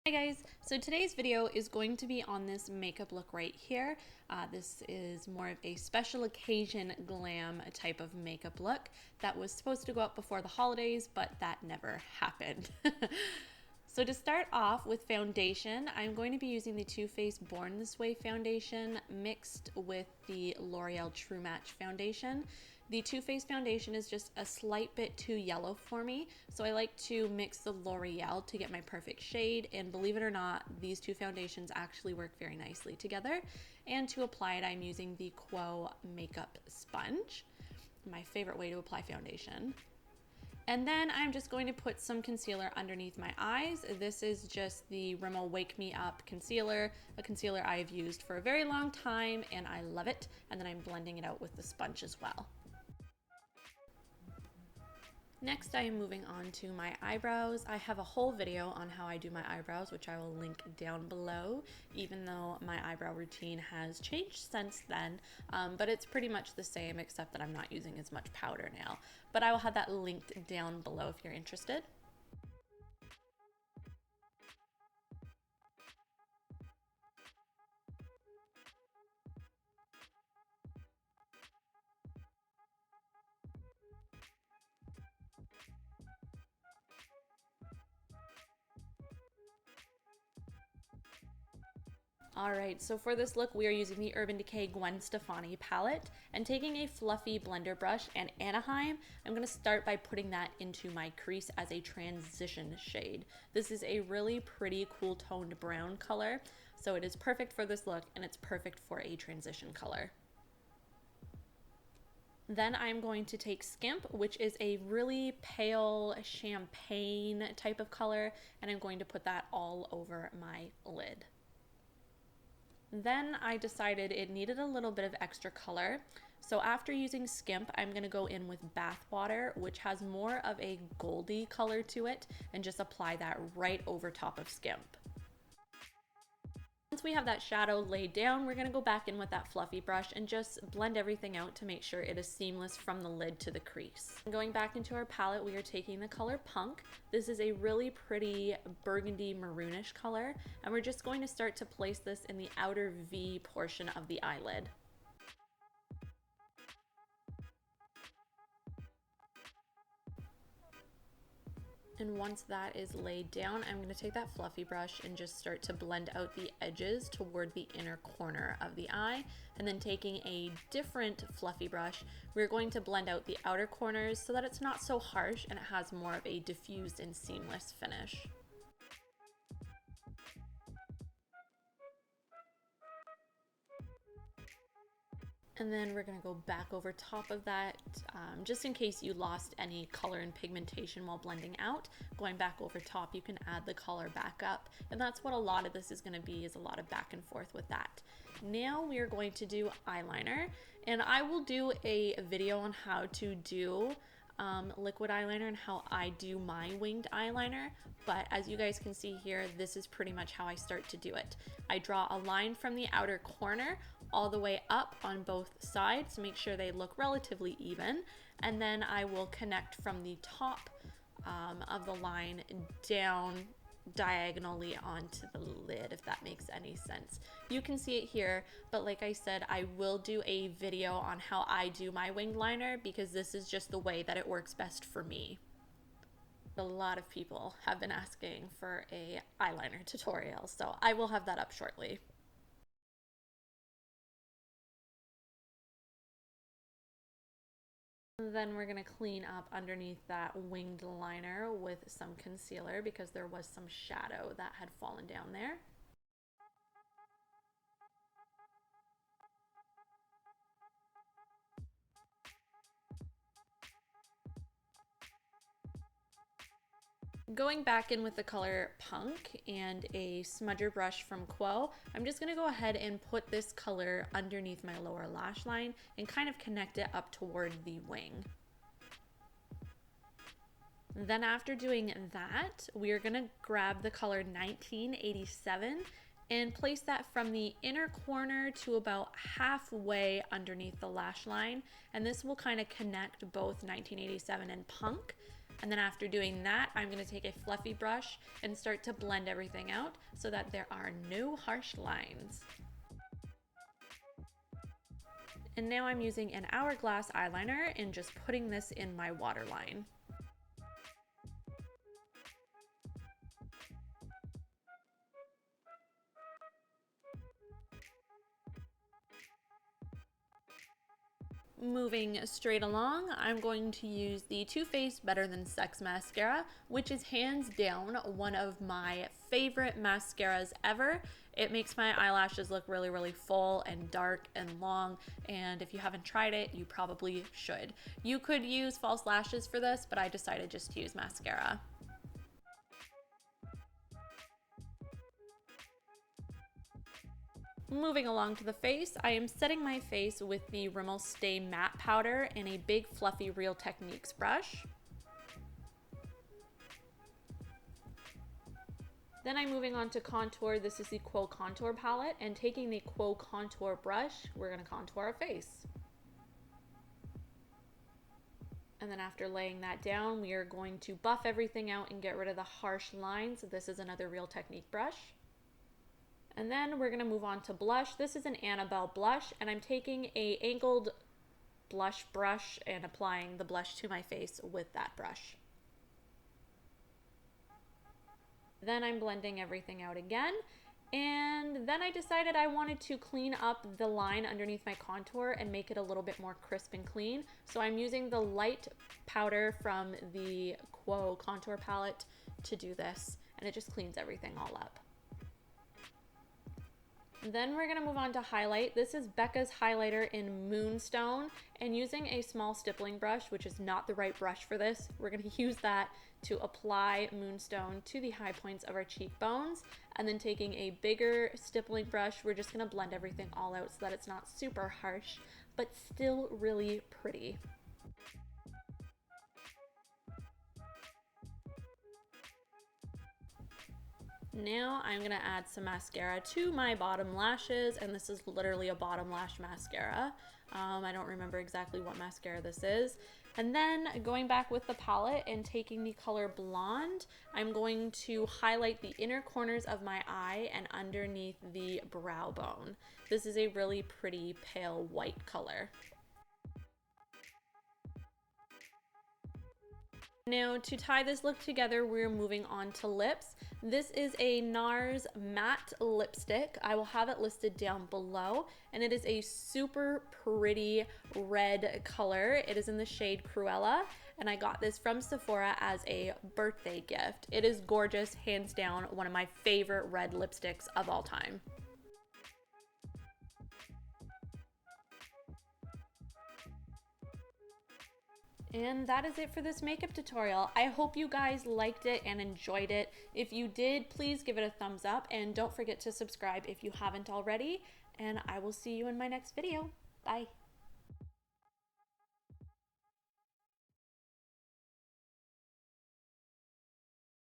Hi guys, so today's video is going to be on this makeup look right here. This is more of a special occasion glam type of makeup look that was supposed to go up before the holidays, but that never happened. So to start off with foundation, I'm going to be using the Too Faced Born This Way foundation mixed with the L'Oreal True Match foundation. The Too Faced foundation is just a slight bit too yellow for me, so I like to mix the L'Oreal to get my perfect shade, and believe it or not, these two foundations actually work very nicely together. And to apply it, I'm using the Quo makeup sponge, my favorite way to apply foundation. And then I'm just going to put some concealer underneath my eyes. This is just the Rimmel Wake Me Up concealer, a concealer I've used for a very long time and I love it. And then I'm blending it out with the sponge as well. Next, I am moving on to my eyebrows. I have a whole video on how I do my eyebrows, which I will link down below, even though my eyebrow routine has changed since then, but it's pretty much the same except that I'm not using as much powder now. But I will have that linked down below if you're interested. Alright, so for this look we are using the Urban Decay Gwen Stefani palette and taking a fluffy blender brush and Anaheim, I'm going to start by putting that into my crease as a transition shade. This is a really pretty cool toned brown color, so it is perfect for this look and it's perfect for a transition color. Then I'm going to take Skimp, which is a really pale champagne type of color, and I'm going to put that all over my lid. Then I decided it needed a little bit of extra color. So after using Skimp, I'm going to go in with Bath Water, which has more of a goldy color to it, and just apply that right over top of Skimp. Once we have that shadow laid down, we're going to go back in with that fluffy brush and just blend everything out to make sure it is seamless from the lid to the crease. Going back into our palette, we are taking the color Punk. This is a really pretty burgundy maroonish color, and we're just going to start to place this in the outer V portion of the eyelid. And once that is laid down, I'm going to take that fluffy brush and just start to blend out the edges toward the inner corner of the eye. And then taking a different fluffy brush, we're going to blend out the outer corners so that it's not so harsh and it has more of a diffused and seamless finish. And then we're going to go back over top of that, just in case you lost any color and pigmentation while blending out. Going back over top, you can add the color back up, and that's what a lot of this is going to be, is a lot of back and forth with that. Now we are going to do eyeliner, and I will do a video on how to do liquid eyeliner and how I do my winged eyeliner, but as you guys can see here, this is pretty much how I start to do it. I draw a line from the outer corner all the way up on both sides to make sure they look relatively even, and then I will connect from the top of the line down diagonally onto the lid, if that makes any sense. You can see it here, but like I said, I will do a video on how I do my winged liner because this is just the way that it works best for me. A lot of people have been asking for a eyeliner tutorial, so I will have that up shortly. Then we're going to clean up underneath that winged liner with some concealer because there was some shadow that had fallen down there. Going back in with the color Punk and a smudger brush from Quo, I'm just going to go ahead and put this color underneath my lower lash line and kind of connect it up toward the wing. Then after doing that, we are going to grab the color 1987 and place that from the inner corner to about halfway underneath the lash line, and this will kind of connect both 1987 and Punk. And then after doing that, I'm going to take a fluffy brush and start to blend everything out so that there are no harsh lines. And now I'm using an Hourglass eyeliner and just putting this in my waterline. Moving straight along, I'm going to use the Too Faced Better Than Sex mascara, which is hands down one of my favorite mascaras ever. It makes my eyelashes look really, really full and dark and long, and if you haven't tried it, you probably should. You could use false lashes for this, but I decided just to use mascara. Moving along to the face, I am setting my face with the Rimmel Stay Matte Powder in a big fluffy Real Techniques brush. Then I'm moving on to contour. This is the Quo Contour palette, and taking the Quo Contour brush, we're going to contour our face. And then after laying that down, we are going to buff everything out and get rid of the harsh lines. This is another Real Technique brush. And then we're going to move on to blush. This is an Annabelle Blush, and I'm taking a angled blush brush and applying the blush to my face with that brush. Then I'm blending everything out again. And then I decided I wanted to clean up the line underneath my contour and make it a little bit more crisp and clean. So I'm using the light powder from the Quo Contour palette to do this, and it just cleans everything all up. Then we're going to move on to highlight. This is Becca's highlighter in Moonstone, and using a small stippling brush, which is not the right brush for this, we're going to use that to apply Moonstone to the high points of our cheekbones. And then taking a bigger stippling brush, we're just going to blend everything all out so that it's not super harsh, but still really pretty. Now I'm going to add some mascara to my bottom lashes, and this is literally a bottom lash mascara. I don't remember exactly what mascara this is. And then going back with the palette and taking the color Blonde, I'm going to highlight the inner corners of my eye and underneath the brow bone. This is a really pretty pale white color. Now to tie this look together, we're moving on to lips. This is a NARS matte lipstick. I will have it listed down below, and it is a super pretty red color. It is in the shade Cruella, and I got this from Sephora as a birthday gift. It is gorgeous, hands down, one of my favorite red lipsticks of all time. And that is it for this makeup tutorial. I hope you guys liked it and enjoyed it. If you did, please give it a thumbs up, and don't forget to subscribe if you haven't already. And I will see you in my next video. Bye.